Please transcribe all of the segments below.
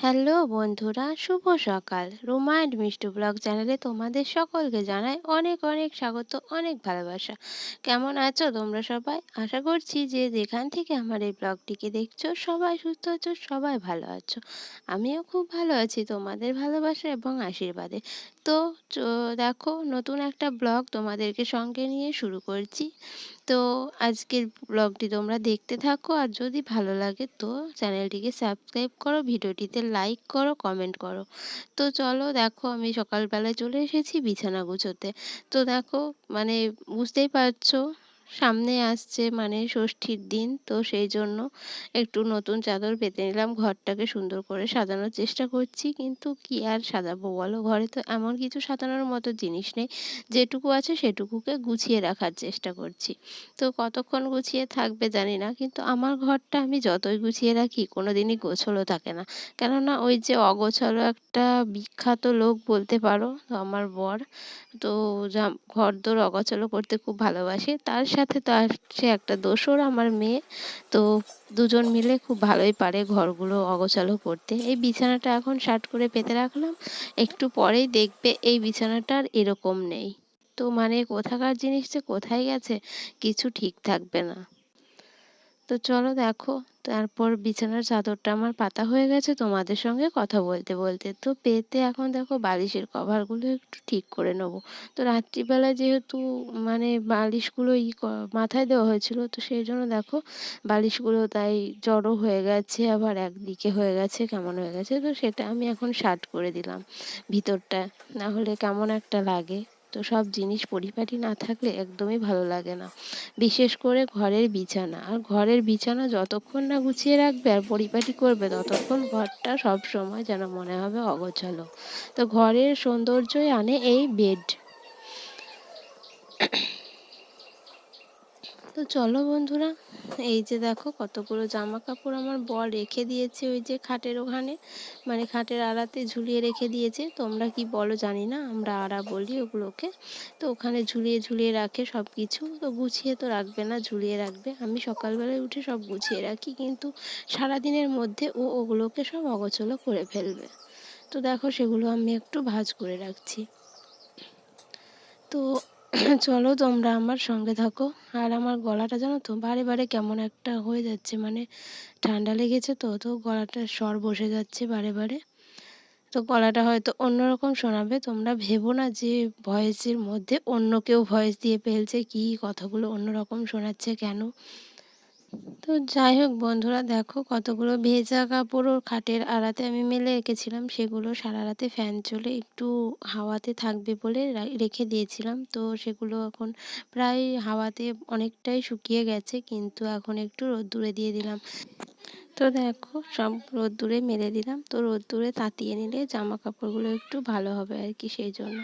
Hello বন্ধুরা, শুভ সকাল। Ruma and Mishtu blog চ্যানেলে তোমাদের সকলকে জানাই অনেক অনেক স্বাগত, অনেক ভালোবাসা। কেমন আছো তোমরা সবাই? আশা করছি যে যেখান থেকে আমার এই ব্লগটিকে দেখছো সবাই সুস্থ আছো, সবাই ভালো আছো। আমিও খুব ভালো আছি তোমাদের ভালোবাসা এবং আশীর্বাদে। তো দেখো, নতুন একটা ব্লগ তোমাদেরকে সঙ্গে নিয়ে শুরু করছি। তো আজকের ব্লগটি তোমরা দেখতে থাকো, আর যদি ভালো লাগে তো চ্যানেলটিকে সাবস্ক্রাইব করো, ভিডিওটিতে লাইক করো, কমেন্ট করো। তো চলো, দেখো আমি সকালবেলায় চলে এসেছি বিছানা গুছোতে। তো দেখো, মানে বুঝতেই পারছো, সামনে আসছে মানে ষষ্ঠীর দিন, তো সেই জন্য একটু নতুন চাদর পেতে নিলাম, ঘরটাকে সুন্দর করে সাজানোর চেষ্টা করছি। কিন্তু কি আর সাজাবো বলো, ঘরে তো এমন কিছু সাজানোর মতো জিনিস নেই, যেটুকু আছে সেটুকুকে গুছিয়ে রাখার চেষ্টা করছি। তো কতক্ষণ গুছিয়ে থাকবে জানি না, কিন্তু আমার ঘরটা আমি যতই গুছিয়ে রাখি কোনোদিনই গোছালো থাকে না। কেননা ওই যে অগোছালো একটা বিখ্যাত লোক বলতে পারো, তো আমার বর, তো ঘরদোর অগোছালো করতে খুব ভালোবাসে। তার সাথে তো আসছে একটা দোসর, আমার মেয়ে। তো দুজন মিলে খুব ভালোই পারে ঘরগুলো অগোছালো করতে। এই বিছানাটা এখন সার্ট করে পেতে রাখলাম, একটু পরেই দেখবে এই বিছানাটা আর এরকম নেই। তো মানে কোথাকার জিনিস যে কোথায় গেছে কিছু ঠিক থাকবে না। তো চলো দেখো, তারপর বিছানার চাদরটা আমার পাতা হয়ে গেছে তোমাদের সঙ্গে কথা বলতে বলতে। তো পেতে এখন দেখো বালিশের কভারগুলো একটু ঠিক করে নেবো। তো রাত্রিবেলা যেহেতু মানে বালিশগুলো মাথায় দেওয়া হয়েছিল, তো সেই জন্য দেখো বালিশগুলো তাই জড়ো হয়ে গেছে, আবার একদিকে হয়ে গেছে, কেমন হয়ে গেছে। তো সেটা আমি এখন শার্ট করে দিলাম ভিতরটা, না হলে কেমন একটা লাগে। তো সব জিনিস পরিপাটি না থাকলে একদমই ভালো লাগে না, বিশেষ করে ঘরের বিছানা। আর ঘরের বিছানা যতক্ষণ না গুছিয়ে রাখবে আর পরিপাটি করবে, ততক্ষণ ঘরটা সব সময় যেন মনে হবে অগোছালো। তো ঘরের সৌন্দর্যই আনে এই বেড। তো চলো বন্ধুরা, এই যে দেখো কতগুলো জামা কাপড় আমার বর রেখে দিয়েছে ওই যে খাটের ওখানে, মানে খাটের আড়াতে ঝুলিয়ে রেখে দিয়েছে। তোমরা কি বলো জানি না, আমরা আড়া বলি ওগুলোকে। তো ওখানে ঝুলিয়ে ঝুলিয়ে রাখে সব কিছু। তো গুছিয়ে তো রাখবে না, ঝুলিয়ে রাখবে। আমি সকালবেলায় উঠে সব গুছিয়ে রাখি, কিন্তু সারাদিনের মধ্যে ও ওগুলোকে সব অগোছালো করে ফেলবে। তো দেখো সেগুলো আমি একটু ভাঁজ করে রাখছি। তো চলো তোমরা আমার সঙ্গে থাকো। আর আমার গলাটা জানো তো বারে বারে কেমন একটা হয়ে যাচ্ছে, মানে ঠান্ডা লেগেছে, তো তো গলাটার স্বর বসে যাচ্ছে বারে বারে। তো গলাটা হয়তো অন্যরকম শোনাবে, তোমরা ভেবো না যে ভয়েসের মধ্যে অন্য কেউ ভয়েস দিয়ে ফেলছে, কি কথাগুলো অন্যরকম শোনাচ্ছে কেন। তো যাই হোক বন্ধুরা, দেখো কতগুলো ভেজা কাপড়ও খাটের আড়াতে আমি মেলে রেখেছিলাম, সেগুলো সারা রাতে ফ্যান চলে একটু হাওয়াতে থাকবে বলে রেখে দিয়েছিলাম। তো সেগুলো এখন প্রায় হাওয়াতে অনেকটাই শুকিয়ে গেছে, কিন্তু এখন একটু রোদ্দুরে দিয়ে দিলাম। তো দেখো সব রোদ্দুরে মেলে দিলাম, তো রোদ্দুরে তাতিয়ে নিলে জামা কাপড়গুলো একটু ভালো হবে আর কি, সেই জন্য।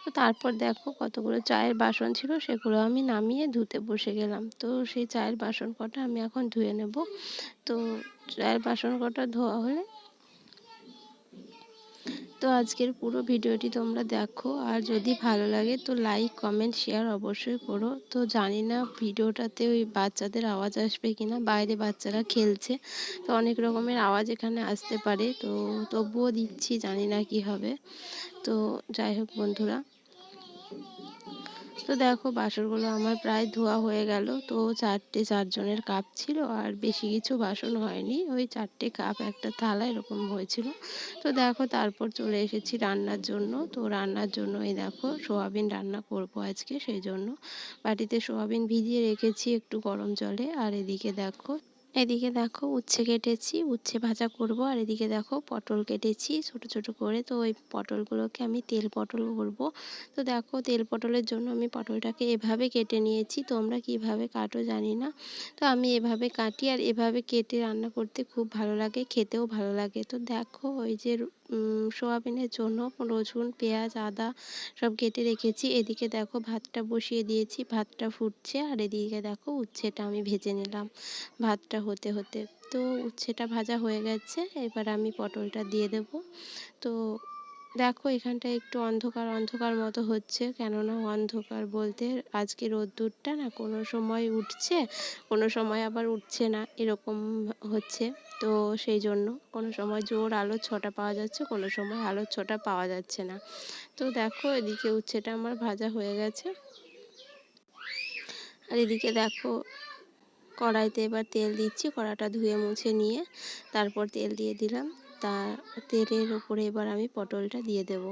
তো তারপর দেখো কতগুলো চায়ের বাসন ছিল, সেগুলো আমি নামিয়ে ধুতে বসে গেলাম। তো সেই চায়ের বাসন কটা আমি এখন ধুয়ে নেব। তো চায়ের বাসন কটা ধোয়া হলে, তো আজকের পুরো ভিডিওটি তোমরা দেখো, আর যদি ভালো লাগে তো লাইক কমেন্ট শেয়ার অবশ্যই করো। তো জানি না ভিডিওটাতে ওই বাচ্চাদের আওয়াজ আসবে কিনা, বাইরে বাচ্চারা খেলছে, তো অনেক রকমের আওয়াজ এখানে আসতে পারে। তো তবুও দিচ্ছি, জানি না কি হবে। তো যাই হোক বন্ধুরা, তো দেখো বাসনগুলো আমার প্রায় ধোয়া হয়ে গেল। তো চারজনের কাপ ছিল, আর বেশি কিছু বাসন হয়নি, ওই 4টে কাপ একটা থালা এরকম হয়েছিল। তো দেখো তারপর চলে এসেছি রান্নার জন্য। তো রান্নার জন্য এই দেখো সোয়াবিন রান্না করব আজকে, সেই জন্য বাটিতে সোয়াবিন ভিজিয়ে রেখেছি একটু গরম জলে। আর এদিকে দেখো উচ্ছে কেটেছি, উচ্ছে ভাজা করব। আর এদিকে দেখো পটল কেটেছি ছোট ছোট করে। তো ওই পটলগুলোকে আমি তেল পটল করব। তো দেখো তেল পটলের জন্য আমি পটলটাকে এভাবে কেটে নিয়েছি, তোমরা কিভাবে কাটো জানি না। তো আমি এভাবে কাটি, আর এভাবে কেটে রান্না করতে খুব ভালো লাগে, খেতেও ভালো লাগে। তো দেখো ওই যে সোয়াবিনের জন্য রসুন পেঁয়াজ আদা সব কেটে রেখেছি। এদিকে দেখো ভাতটা বসিয়ে দিয়েছি, ভাতটা ফুটছে। আর এদিকে দেখো উচ্ছেটা আমি ভেজে নিলাম ভাতটা হতে হতে। তো উচ্ছেটা ভাজা হয়ে গেছে, এবার আমি পটলটা দিয়ে দেব। তো দেখো এখানটায় একটু অন্ধকার অন্ধকার মতো হচ্ছে, কেননা অন্ধকার বলতে আজকে রোদ্দুরটা না কোনো সময় উঠছে, কোনো সময় আবার উঠছে না, এরকম হচ্ছে। তো সেই জন্য কোনো সময় জোর আলোর ছোঁয়া পাওয়া যাচ্ছে, কোনো সময় আলোর ছোঁয়া পাওয়া যাচ্ছে না। তো দেখো এদিকে উচ্ছেটা আমার ভাজা হয়ে গেছে। আর এদিকে দেখো কড়াইতে এবার তেল দিচ্ছি, কড়াটা ধুয়ে মুছে নিয়ে তারপর তেল দিয়ে দিলাম। তা তেলের উপরে এবার আমি পটলটা দিয়ে দেব।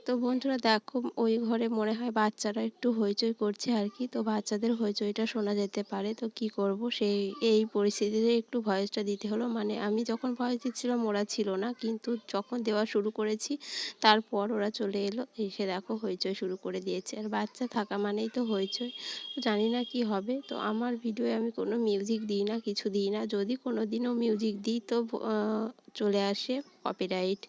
তো বন্ধুরা দেখো ওই ঘরে মনে হয় বাচ্চারা একটু হইচই করছে আর কি, তো বাচ্চাদের হইচইটা শোনা যেতে পারে, তো কি করব সেই এই পরিস্থিতিতে একটু ভয়েসটা দিতে হলো। মানে আমি যখন ভয়েস দিচ্ছিলাম ওরা ছিল না, কিন্তু যখন দেওয়া শুরু করেছি তারপর ওরা চলে এলো, এসে দেখো হইচই শুরু করে দিয়েছে। আর বাচ্চা থাকা মানেই তো হইচই। তো জানি না কি হবে। তো আমার ভিডিওয়ে আমি কোনো মিউজিক দিই না, কিছু দিই না। যদি কোনো দিনও মিউজিক দিই তো চলে আসে কপিরাইট।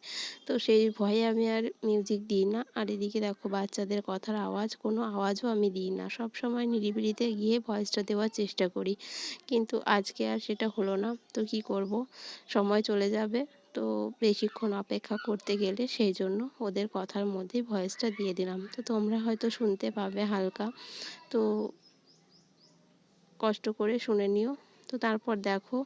তো সেই ভয়ে আমি আর মিউজিক দিই না। আর এদিকে দেখো বাচ্চাদের কথার আওয়াজ, কোনো আওয়াজও আমি দিই না, সব সময় নিরিবিলিতে গিয়ে ভয়েসটা দেওয়ার চেষ্টা করি, কিন্তু আজকে আর সেটা হলো না। তো কি করব, সময় চলে যাবে, তো বেশিক্ষণ অপেক্ষা করতে গেলে সেই জন্য ওদের কথার মধ্যেই ভয়েসটা দিয়ে দিলাম। তো তোমরা হয়তো শুনতে পাবে হালকা, তো কষ্ট করে শুনে নিও। তো তারপর দেখো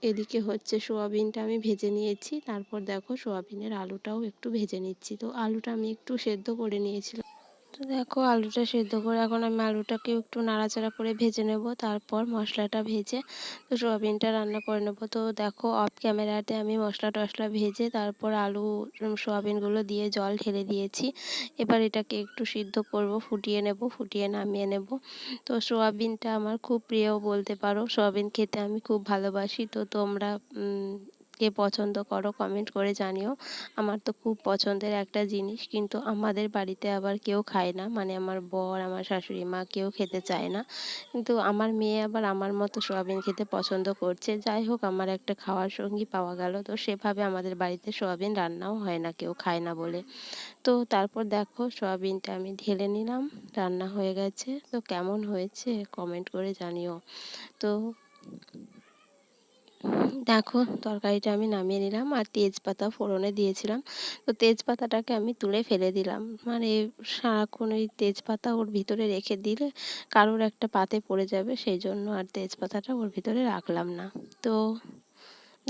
এদিকে হচ্ছে সোয়াবিনটা আমি ভেজে নিয়েছি, তারপর দেখো সোয়াবিনের আলুটাও একটু ভেজে নিচ্ছি। তো আলুটা আমি একটু সেদ্ধ করে নিয়েছিলাম। তো দেখো আলুটা সেদ্ধ করে এখন আমি আলুটাকে একটু নাড়াচাড়া করে ভেজে নেব, তারপর মশলাটা ভেজে তো সোয়াবিনটা রান্না করে নেব। তো দেখো অফ ক্যামেরাতে আমি মশলা টশলা ভেজে তারপর আলু সোয়াবিনগুলো দিয়ে জল ঢেলে দিয়েছি। এবার এটাকে একটু সিদ্ধ করব, ফুটিয়ে নেব, ফুটিয়ে নামিয়ে নেব। তো সোয়াবিনটা আমার খুব প্রিয় বলতে পারো, সোয়াবিন খেতে আমি খুব ভালোবাসি। তো তোমরা কে পছন্দ করো কমেন্ট করে জানিও। আমার তো খুব পছন্দের একটা জিনিস, কিন্তু আমাদের বাড়িতে আবার কেউ খায় না, মানে আমার বর আমার শাশুড়ি মা কেউ খেতে চায় না। কিন্তু আমার মেয়ে আবার আমার মতো সোয়াবিন খেতে পছন্দ করছে। যাই হোক আমার একটা খাওয়ার সঙ্গী পাওয়া গেল। তো সেভাবে আমাদের বাড়িতে সোয়াবিন রান্নাও হয় না, কেউ খায় না বলে। তো তারপর দেখো সোয়াবিনটা আমি ঢেলে নিলাম, রান্না হয়ে গেছে। তো কেমন হয়েছে কমেন্ট করে জানিও। তো দেখো তরকারিটা আমি নামিয়ে নিলাম, আর তেজপাতা ফোড়নে দিয়েছিলাম। তো তেজপাতাটাকে আমি তুলে ফেলে দিলাম, মানে সারাক্ষণ ওই তেজপাতা ওর ভিতরে রেখে দিলে কারোর একটা পাতে পড়ে যাবে, সেই জন্য আর তেজপাতাটা ওর ভিতরে রাখলাম না। তো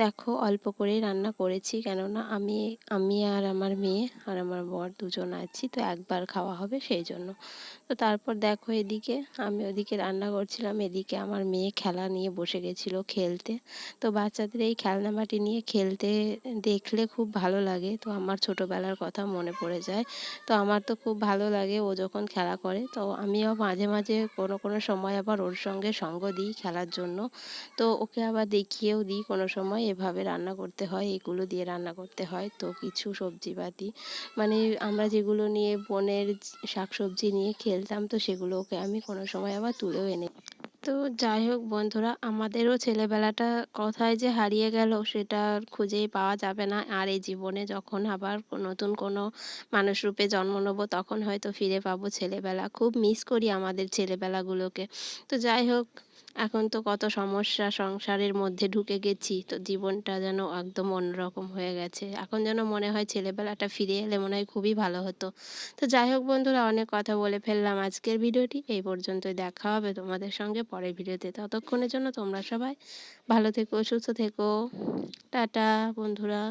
দেখো অল্প করেই রান্না করেছি, কেননা আমি আমি আর আমার মেয়ে আর আমার বর দুজন আছি, তো একবার খাওয়া হবে সেই জন্য। তো তারপর দেখো এদিকে আমি ওদিকে রান্না করছিলাম, এদিকে আমার মেয়ে খেলা নিয়ে বসে গেছিলো খেলতে। তো বাচ্চাদের এই খেলনাবাটি নিয়ে খেলতে দেখলে খুব ভালো লাগে, তো আমার ছোটোবেলার কথা মনে পড়ে যায়। তো আমার তো খুব ভালো লাগে ও যখন খেলা করে, তো আমিও মাঝে মাঝে কোনো কোনো সময় আবার ওর সঙ্গে সঙ্গ দিই খেলার জন্য। তো ওকে আবার দেখিয়েও দিই কোনো সময় এভাবে রান্না করতে হয়, এগুলো দিয়ে রান্না করতে হয়। তো কিছু সবজিপাতি মানে আমরা যেগুলো নিয়ে বনের শাকসবজি নিয়ে খেলতাম, তো সেগুলো ওকে আমি কোনো সময় আবার তুলেও এনে। তো যাই হোক বন্ধুরা, আমাদেরও ছেলেবেলাটা কোথায় যে হারিয়ে গেল সেটা আর খুঁজেই পাওয়া যাবে না। আর এই জীবনে যখন আবার নতুন কোনো মানুষ রূপে জন্ম নেব তখন হয়তো ফিরে পাবো ছেলেবেলা। খুব মিস করি আমাদের ছেলেবেলাগুলোকে। তো যাই হোক, এখন তো কত সমস্যা সংসারের মধ্যে ঢুকে গেছি, তো জীবনটা যেন একদম অন্যরকম হয়ে গেছে। এখন যেন মনে হয় ছেলেবেলাটা ফিরে এলে মনে হয় খুবই ভালো হতো। তো যাই হোক বন্ধুরা, অনেক কথা বলে ফেললাম, আজকের ভিডিওটি এই পর্যন্তই। দেখা হবে তোমাদের সঙ্গে পরের ভিডিওতে, ততক্ষণের জন্য তোমরা সবাই ভালো থেকো, সুস্থ থেকো। টাটা বন্ধুরা।